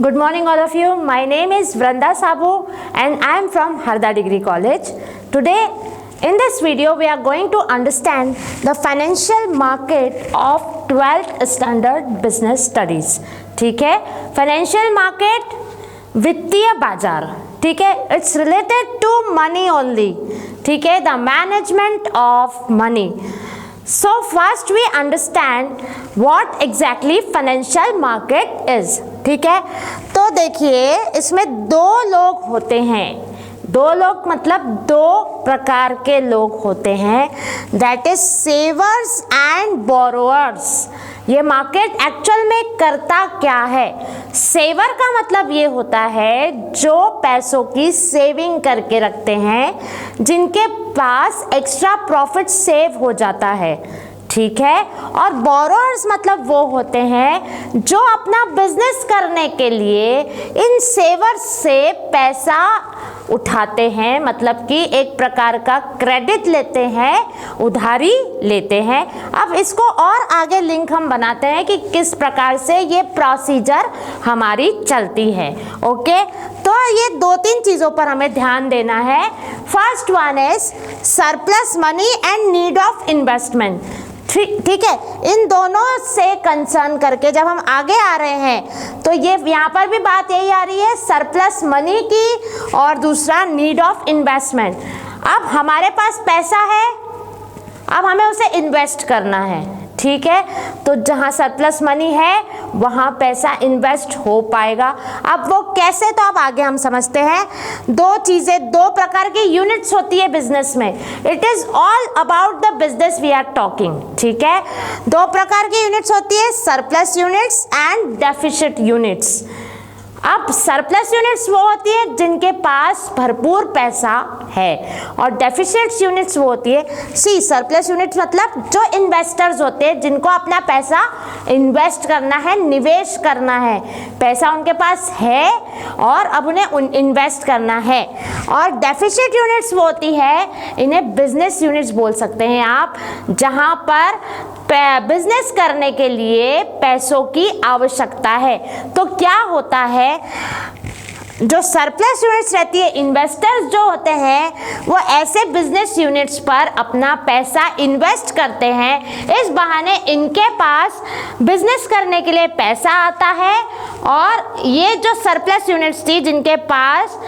Good morning all of you. My name is Vranda Sabu and I am from Harda Degree College. Today in this video we are going to understand the financial market of 12th standard business studies. ठीक है, financial market वित्तीय बाजार, ठीक है, it's related to money only, ठीक है, the management of money. So first we understand what exactly financial market is. ठीक है, तो देखिए इसमें दो लोग होते हैं, दो लोग मतलब दो प्रकार के लोग होते हैं, दैट इज सेवर्स एंड बोरोअर्स. ये मार्केट एक्चुअल में करता क्या है? सेवर का मतलब ये होता है जो पैसों की सेविंग करके रखते हैं, जिनके पास एक्स्ट्रा प्रॉफिट सेव हो जाता है, ठीक है. और बोरोअर्स मतलब वो होते हैं जो अपना बिजनेस करने के लिए इन सेवर्स से पैसा उठाते हैं, मतलब कि एक प्रकार का क्रेडिट लेते हैं, उधारी लेते हैं. अब इसको और आगे लिंक हम बनाते हैं कि किस प्रकार से ये प्रोसीजर हमारी चलती है. ओके, तो ये दो तीन चीज़ों पर हमें ध्यान देना है. First one is surplus money and need of investment. ठीक है, इन दोनों से कंसर्न करके जब हम आगे आ रहे हैं तो ये यहाँ पर भी बात यही आ रही है, सरप्लस मनी की और दूसरा नीड ऑफ इन्वेस्टमेंट. अब हमारे पास पैसा है, अब हमें उसे इन्वेस्ट करना है, ठीक है. तो जहाँ सरप्लस मनी है वहाँ पैसा इन्वेस्ट हो पाएगा. अब वो कैसे, तो अब आगे हम समझते हैं. दो चीज़ें, दो प्रकार की यूनिट्स होती है बिजनेस में. It is all about the business we are talking, ठीक है. दो प्रकार की यूनिट्स होती है, surplus units and deficit units. अब सरप्लस यूनिट्स वो होती है जिनके पास भरपूर पैसा है, और डेफिसिट यूनिट्स वो होती है, सरप्लस यूनिट्स मतलब जो इन्वेस्टर्स होते हैं जिनको अपना पैसा इन्वेस्ट करना है, निवेश करना है, पैसा उनके पास है और अब उन्हें इन्वेस्ट करना है. और डेफिसिट यूनिट्स वो होती है, इन्हें बिजनेस यूनिट्स बोल सकते हैं आप, जहाँ पर बिजनेस करने के लिए पैसों की आवश्यकता है. तो क्या होता है, जो सरप्लस यूनिट्स रहती है, इन्वेस्टर्स जो होते हैं वो ऐसे बिजनेस यूनिट्स पर अपना पैसा इन्वेस्ट करते हैं. इस बहाने इनके पास बिजनेस करने के लिए पैसा आता है, और ये जो सरप्लस यूनिट्स थी जिनके पास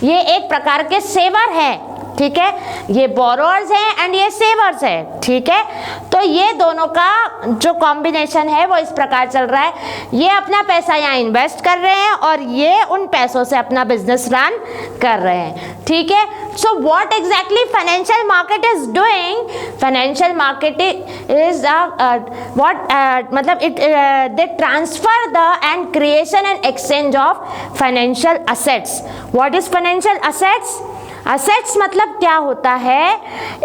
ये एक प्रकार के सेवर हैं, ठीक है, ये बोरोअर्स हैं एंड ये सेवर्स है, ठीक है. तो ये दोनों का जो कॉम्बिनेशन है वो इस प्रकार चल रहा है, ये अपना पैसा यहाँ इन्वेस्ट कर रहे हैं और ये उन पैसों से अपना बिजनेस रन कर रहे हैं, ठीक है. So what exactly financial market is doing? Financial market is what मतलब it they transfer the and creation and exchange of financial assets. What is financial assets? Assets मतलब क्या होता है,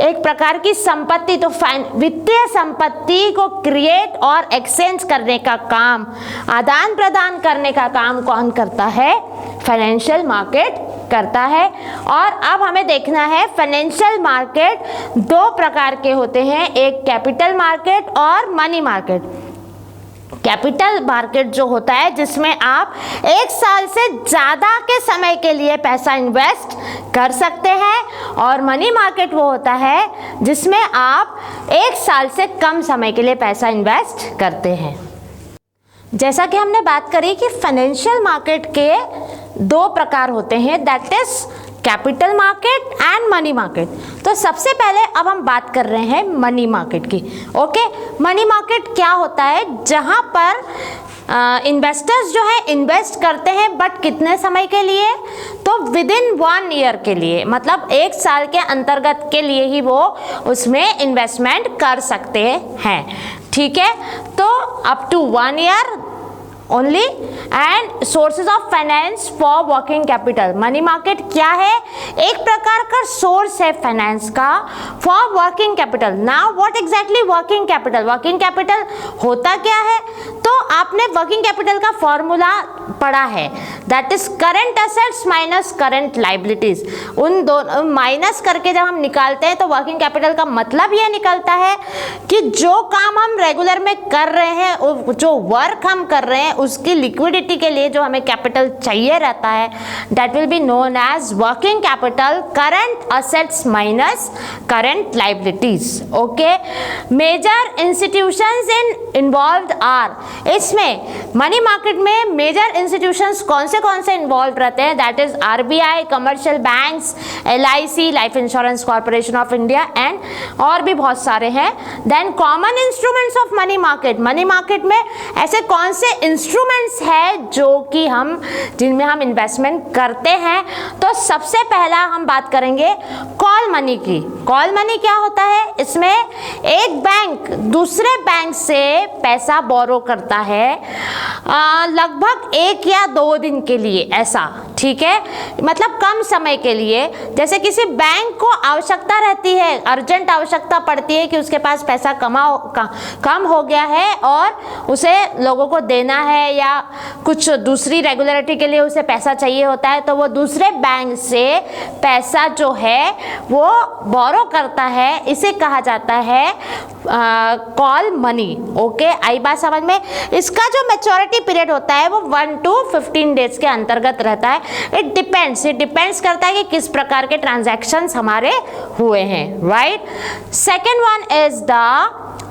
एक प्रकार की संपत्ति. तो वित्तीय संपत्ति को क्रिएट और एक्सचेंज करने का काम, आदान प्रदान करने का काम कौन करता है? फाइनेंशियल मार्केट करता है. और अब हमें देखना है, फाइनेंशियल मार्केट दो प्रकार के होते हैं, एक कैपिटल मार्केट और मनी मार्केट. कैपिटल मार्केट जो होता है जिसमें आप एक साल से ज़्यादा के समय के लिए पैसा इन्वेस्ट कर सकते हैं, और मनी मार्केट वो होता है जिसमें आप एक साल से कम समय के लिए पैसा इन्वेस्ट करते हैं. जैसा कि हमने बात करी कि फाइनेंशियल मार्केट के दो प्रकार होते हैं, that is capital market and money market. तो सबसे पहले अब हम बात कर रहे हैं मनी मार्केट की. ओके, मनी मार्केट क्या होता है? जहां पर इन्वेस्टर्स जो है इन्वेस्ट करते हैं, बट कितने समय के लिए? तो विद इन 1 ईयर के लिए, मतलब एक साल के अंतर्गत के लिए ही वो उसमें इन्वेस्टमेंट कर सकते हैं, ठीक है. तो up to 1 year only. And sources of finance for working capital. Money market क्या है? एक प्रकार का सोर्स है फाइनेंस का for working capital. Now what exactly working capital? Working capital होता क्या है? तो आपने वर्किंग कैपिटल का फॉर्मूला पढ़ा है, that is current assets minus current liabilities. उन दोनों माइनस करके जब हम निकालते हैं तो वर्किंग कैपिटल का मतलब यह निकलता है कि जो काम हम रेगुलर में कर रहे हैं, जो वर्क हम कर रहे हैं, उसकी लिक्विडिटी के लिए जो हमें कैपिटल चाहिए रहता है, that will be known as working capital, current assets minus current liabilities. Okay, major institutions involved are, इसमें मनी मार्केट में मेजर इंस्टीट्यूशंस कौन से इन्वॉल्व रहते हैं, that is RBI, commercial banks, LIC, life insurance corporation of India and और भी बहुत सारे हैं। Then common instruments of money market, money market में ऐसे कौन से इंस्ट्रूमेंट्स हैं जो कि जिनमें हम इन्वेस्टमेंट करते हैं। तो सबसे पहला हम बात करेंगे कॉल मनी की। कॉल मनी क्या होता है, इसमें एक बैंक दूसरे बैंक से पैसा बोरो करता है लगभग 1 या 2 दिन के लिए, ऐसा, ठीक है, मतलब कम समय के लिए। जैसे किसी बैंक को आवश्यकता रहती है, अर्जेंट आवश्यकता पड़ती है कि उसके पास पैसा कम हो गया है और उसे लोगों को देना है या कुछ दूसरी रेगुलरिटी के लिए उसे पैसा चाहिए होता है, तो वो दूसरे बैंक से पैसा जो है वो बोरो करता है, इसे कहा जाता है कॉल मनी। ओके, आई बात समझ में। इसका जो मैच्योरिटी पीरियड होता है वो 1 to 15 डेज के अंतर्गत रहता है। इट डिपेंड्स करता है कि किस प्रकार के ट्रांजैक्शंस हमारे हुए हैं, right. Second one is the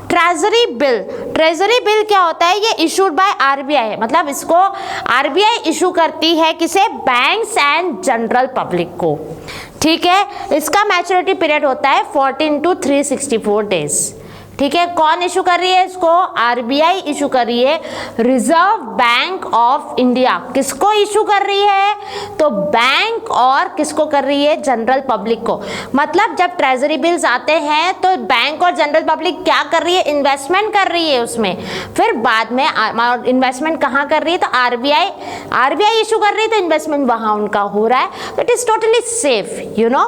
treasury bill. Treasury bill क्या होता है, ये इशूड बाय आरबीआई है, मतलब इसको आरबीआई इशू करती है किसे, बैंक्स एंड जनरल पब्लिक को, ठीक है। इसका मैच्योरिटी पीरियड होता है 14 to 364 डेज, ठीक है। कौन इशू कर रही है इसको, आरबीआई इशू कर रही है, रिजर्व बैंक ऑफ इंडिया। किसको इशू कर रही है, तो बैंक और किसको कर रही है, जनरल पब्लिक को। मतलब जब ट्रेजरी बिल्स आते हैं तो बैंक और जनरल पब्लिक क्या कर रही है, इन्वेस्टमेंट कर रही है उसमें। फिर बाद में इन्वेस्टमेंट कहाँ कर रही है, तो आरबीआई इशू कर रही है, तो इन्वेस्टमेंट वहाँ उनका हो रहा है, तो it is totally safe, you know.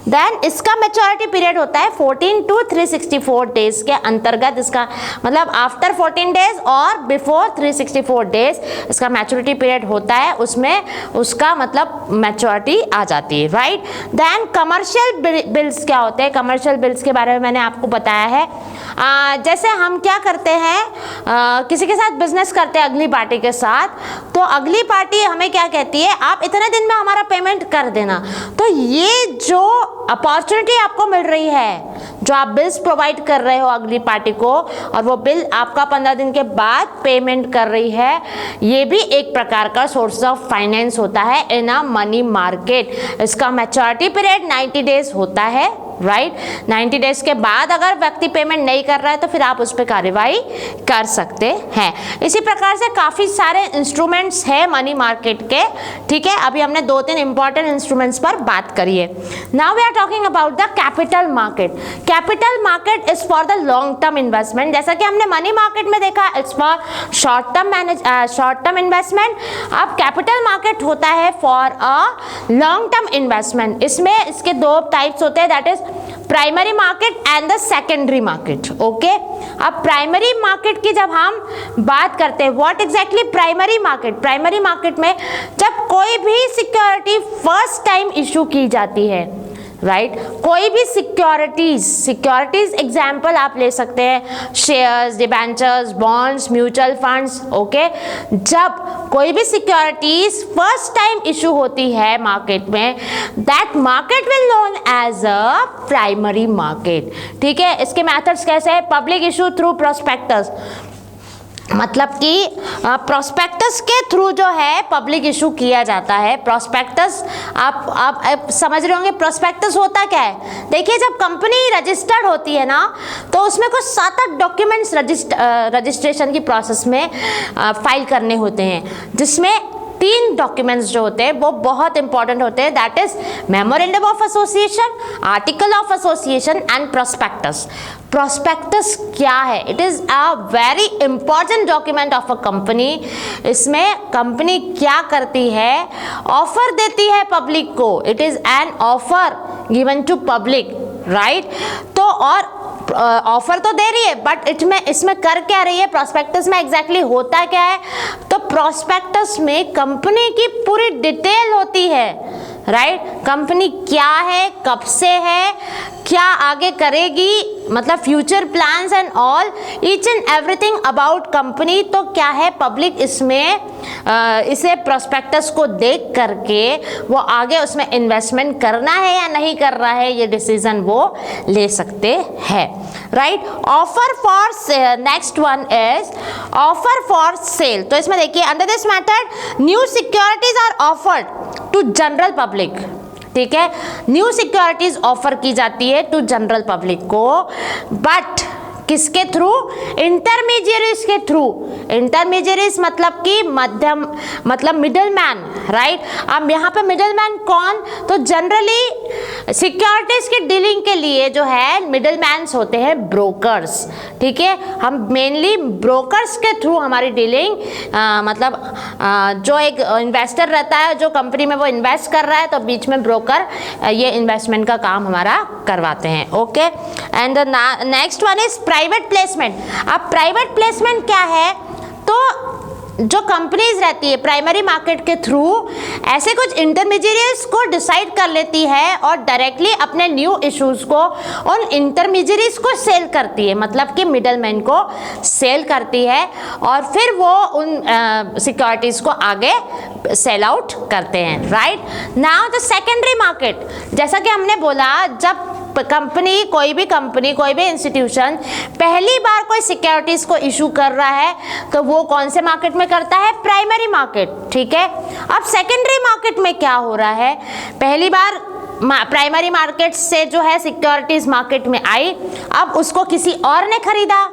Then इसका मैच्योरिटी पीरियड होता है 14 to 364 डेज के अंतर्गत। इसका मतलब आफ्टर 14 डेज और बिफोर 364 डेज इसका मैच्योरिटी पीरियड होता है, उसमें उसका मतलब मैच्योरिटी आ जाती है, राइट। देन कमर्शियल बिल्स क्या होते हैं, कमर्शियल बिल्स के बारे में मैंने आपको बताया है। जैसे हम क्या करते हैं, किसी के साथ बिजनेस करते हैं अगली पार्टी के साथ, तो अगली पार्टी हमें क्या कहती है, आप इतने दिन में हमारा पेमेंट कर देना। तो ये जो अपॉर्चुनिटी आपको मिल रही है, जो आप बिल्स प्रोवाइड कर रहे हो अगली पार्टी को और वो बिल आपका 15 दिन के बाद पेमेंट कर रही है, ये भी एक प्रकार का सोर्स ऑफ फाइनेंस होता है इन अ मनी मार्केट। इसका मैच्योरिटी पीरियड 90 डेज होता है, राइट। 90 डेज के बाद अगर व्यक्ति पेमेंट नहीं कर रहा है तो फिर आप उस पर कार्रवाई कर सकते हैं। इसी प्रकार से काफ़ी सारे इंस्ट्रूमेंट्स हैं मनी मार्केट के, ठीक है। अभी हमने 2-3 इंपॉर्टेंट इंस्ट्रूमेंट्स पर बात करी है। Now we are talking about the capital market. Capital market is for the long term investment. जैसा कि हमने मनी मार्केट में देखा, it's for short term investment. अब कैपिटल मार्केट होता है for a long term investment. इसमें इसके 2 टाइप्स होते हैं, that is primary market and the secondary market. Okay, अब प्राइमरी मार्केट की जब हम बात करते हैं, what exactly primary market. Primary market में जब कोई भी सिक्योरिटी फर्स्ट टाइम इशू की जाती है, राइट, कोई भी सिक्योरिटीज एग्जाम्पल आप ले सकते हैं, shares, debentures, bonds, mutual funds. Okay, जब कोई भी सिक्योरिटीज फर्स्ट टाइम इशू होती है मार्केट में, that market will known as a primary market, ठीक है। इसके मेथड्स कैसे है, पब्लिक इशू थ्रू प्रोस्पेक्टस, मतलब कि प्रोस्पेक्टस के थ्रू जो है पब्लिक इशू किया जाता है। प्रोस्पेक्टस आप समझ रहे होंगे प्रोस्पेक्टस होता क्या है। देखिए, जब कंपनी रजिस्टर्ड होती है ना, तो उसमें कुछ 7-8 डॉक्यूमेंट्स रजिस्ट्रेशन की प्रोसेस में फाइल करने होते हैं, जिसमें 3 डॉक्यूमेंट्स जो होते हैं वो बहुत इंपॉर्टेंट होते हैं, that is memorandum of association, article of association and prospectus. Prospectus क्या है, it is a very important document of a company. इसमें कंपनी क्या करती है, ऑफर देती है पब्लिक को, it is an offer given to public, right. तो और ऑफर तो दे रही है, बट इसमें कर क्या रही है, प्रोस्पेक्टस में एग्जैक्टली होता क्या है, तो प्रोस्पेक्टस में कंपनी की पूरी डिटेल होती है, राइट। कंपनी क्या है, कब से है, क्या आगे करेगी, मतलब future plans and all, each and everything about company. तो क्या है, पब्लिक इसमें इसे प्रोस्पेक्टस को देख करके वो आगे उसमें इन्वेस्टमेंट करना है या नहीं कर रहा है, ये डिसीजन वो ले सकते हैं, right. Offer for next one is offer for sale. तो इसमें देखिए, under this method new securities are offered to general public, ठीक है। न्यू सिक्योरिटीज ऑफर की जाती है टू जनरल पब्लिक को, बट किसके थ्रू, इंटरमीडियरीज के थ्रू। इंटरमीडियरीज मतलब कि मध्यम, मतलब मिडल मैन, राइट। अब यहाँ पे मिडल मैन कौन, तो जनरली सिक्योरिटीज की डीलिंग के लिए जो है मिडल मैन्स होते हैं ब्रोकर्स, ठीक है। हम मेनली ब्रोकर्स के थ्रू हमारी डीलिंग, जो एक इन्वेस्टर रहता है, जो कंपनी में वो इन्वेस्ट कर रहा है, तो बीच में ब्रोकर ये इन्वेस्टमेंट का काम हमारा करवाते हैं, okay. And next one is private placement. अब प्राइवेट प्लेसमेंट क्या है, तो जो कंपनीज रहती है प्राइमरी मार्केट के थ्रू ऐसे कुछ इंटरमीडिएट्स को डिसाइड कर लेती है और डायरेक्टली अपने न्यू इश्यूज को उन इंटरमीडिएट्स को सेल करती है, मतलब कि मिडलमैन को सेल करती है और फिर वो उन सिक्योरिटीज को आगे सेल आउट करते हैं, right. Now the secondary market, जैसा कि हमने बोला, जब कंपनी, कोई भी इंस्टीट्यूशन पहली बार कोई सिक्योरिटीज को इशू कर रहा है तो वो कौन से मार्केट में करता है, प्राइमरी मार्केट, ठीक है। अब सेकेंडरी मार्केट में क्या हो रहा है, पहली बार प्राइमरी मार्केट से जो है सिक्योरिटीज मार्केट में आई, अब उसको किसी और ने खरीदा,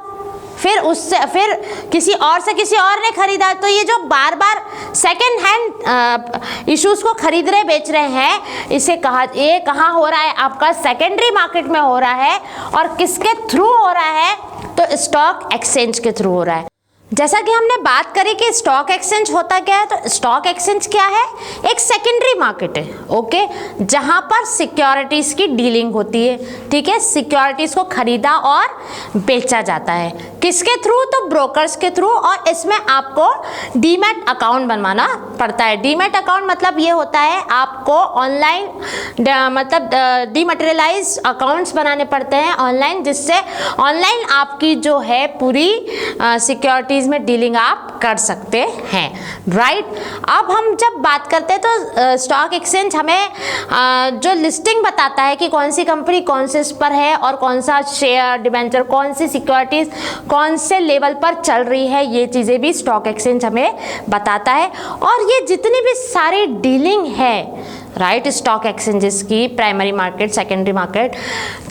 फिर किसी और से किसी और ने खरीदा, तो ये जो बार बार सेकेंड हैंड इश्यूज को खरीद रहे बेच रहे हैं, इसे ये कहाँ हो रहा है, आपका सेकेंडरी मार्केट में हो रहा है। और किसके थ्रू हो रहा है, तो स्टॉक एक्सचेंज के थ्रू हो रहा है। जैसा कि हमने बात करी कि स्टॉक एक्सचेंज होता क्या है, तो स्टॉक एक्सचेंज क्या है, एक सेकेंडरी मार्केट है, ओके, जहां पर सिक्योरिटीज की डीलिंग होती है, ठीक है। सिक्योरिटीज को खरीदा और बेचा जाता है, किसके थ्रू, तो ब्रोकर्स के थ्रू। और इसमें आपको डीमैट अकाउंट बनवाना पड़ता है। डीमैट अकाउंट मतलब ये होता है, आपको ऑनलाइन मतलब डीमैटेरियलाइज अकाउंट्स बनाने पड़ते हैं ऑनलाइन, जिससे ऑनलाइन आपकी जो है पूरी सिक्योरिटी में डीलिंग आप कर सकते हैं, राइट। अब हम जब बात करते हैं तो स्टॉक एक्सचेंज हमें जो लिस्टिंग बताता है कि कौन सी कंपनी कौन से पर है और कौन सा शेयर, डिबेंचर, कौन सी सिक्योरिटीज कौन से लेवल पर चल रही है, ये चीज़ें भी स्टॉक एक्सचेंज हमें बताता है। और ये जितनी भी सारी डीलिंग है, राइट, स्टॉक एक्सचेंजेस की, प्राइमरी मार्केट, सेकेंडरी मार्केट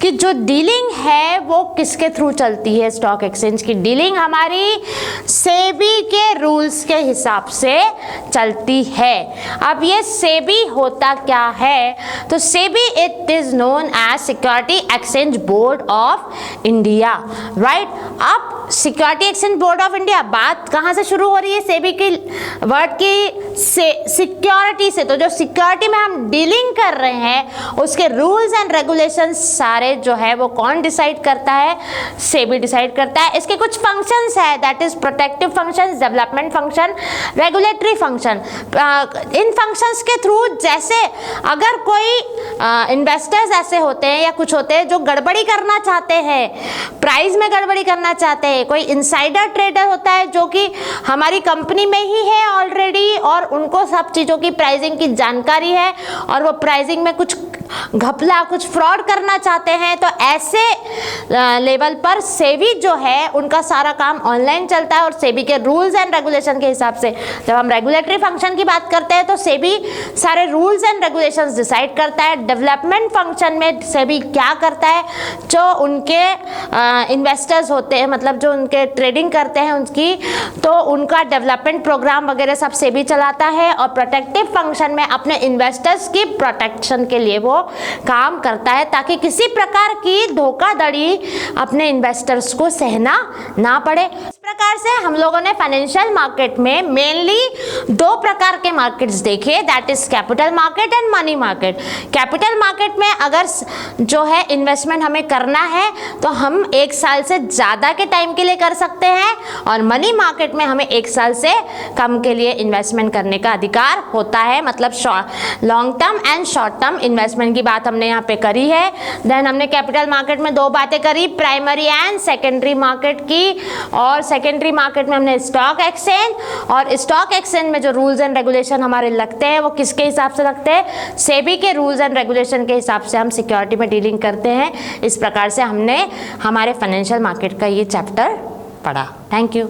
की जो डीलिंग है वो किसके थ्रू चलती है, स्टॉक एक्सचेंज की डीलिंग हमारी सेबी के रूल्स के हिसाब से चलती है। अब ये सेबी होता क्या है, तो SEBI it is known as security exchange board of India, right. अब security exchange board of India, बात कहाँ से शुरू हो रही है, सेबी की वर्ड की सिक्योरिटी से। तो जो सिक्योरिटी में हम डीलिंग कर रहे हैं उसके रूल्स एंड रेगुलेशंस सारे जो है वो कौन डिसाइड करता है, सेबी डिसाइड करता है। इसके कुछ फंक्शंस है, that is protective functions, development function, regulatory function. In functions के थ्रू, जैसे अगर कोई इन्वेस्टर्स ऐसे होते हैं या कुछ होते हैं जो गड़बड़ी करना चाहते हैं, प्राइस में गड़बड़ी करना चाहते हैं, कोई इनसाइडर ट्रेडर होता है जो कि हमारी कंपनी में ही है ऑलरेडी और उनको सब चीज़ों की प्राइसिंग की जानकारी है और वो प्राइसिंग में कुछ घपला, कुछ फ्रॉड करना चाहते हैं, तो ऐसे लेवल पर सेबी जो है उनका सारा काम ऑनलाइन चलता है और सेबी के रूल्स एंड रेगुलेशन के हिसाब से। जब हम रेगुलेटरी फंक्शन की बात करते हैं तो सेबी सारे रूल्स एंड रेगुलेशंस डिसाइड करता है। डेवलपमेंट फंक्शन में सेबी क्या करता है, जो उनके इन्वेस्टर्स होते हैं, मतलब जो उनके ट्रेडिंग करते हैं उनकी, तो उनका डेवलपमेंट प्रोग्राम वगैरह सब सेबी चलाता है। और प्रोटेक्टिव फंक्शन में अपने इन्वेस्टर्स की प्रोटेक्शन के लिए वो काम करता है ताकि किसी प्रकार की धोखाधड़ी अपने इन्वेस्टर्स को सहना ना पड़े। प्रकार से हम लोगों ने फाइनेंशियल मार्केट में मेनली दो प्रकार के मार्केट्स देखे, that is capital market and money market. Capital market में अगर जो है इन्वेस्टमेंट हमें करना है तो हम 1 साल से ज़्यादा के टाइम के लिए कर सकते हैं, और मनी मार्केट में हमें 1 साल से कम के लिए इन्वेस्टमेंट करने का अधिकार होता है। मतलब long term and short term investment की बात हमने यहाँ पे करी है। देन हमने कैपिटल मार्केट में 2 बातें करी, प्राइमरी एंड सेकेंडरी मार्केट की, और सेकेंडरी मार्केट में हमने स्टॉक एक्सचेंज, और स्टॉक एक्सचेंज में जो रूल्स एंड रेगुलेशन हमारे लगते हैं वो किसके हिसाब से लगते हैं, सेबी के रूल्स एंड रेगुलेशन के हिसाब से हम सिक्योरिटी में डीलिंग करते हैं। इस प्रकार से हमने हमारे फाइनेंशियल मार्केट का ये चैप्टर पढ़ा। Thank you.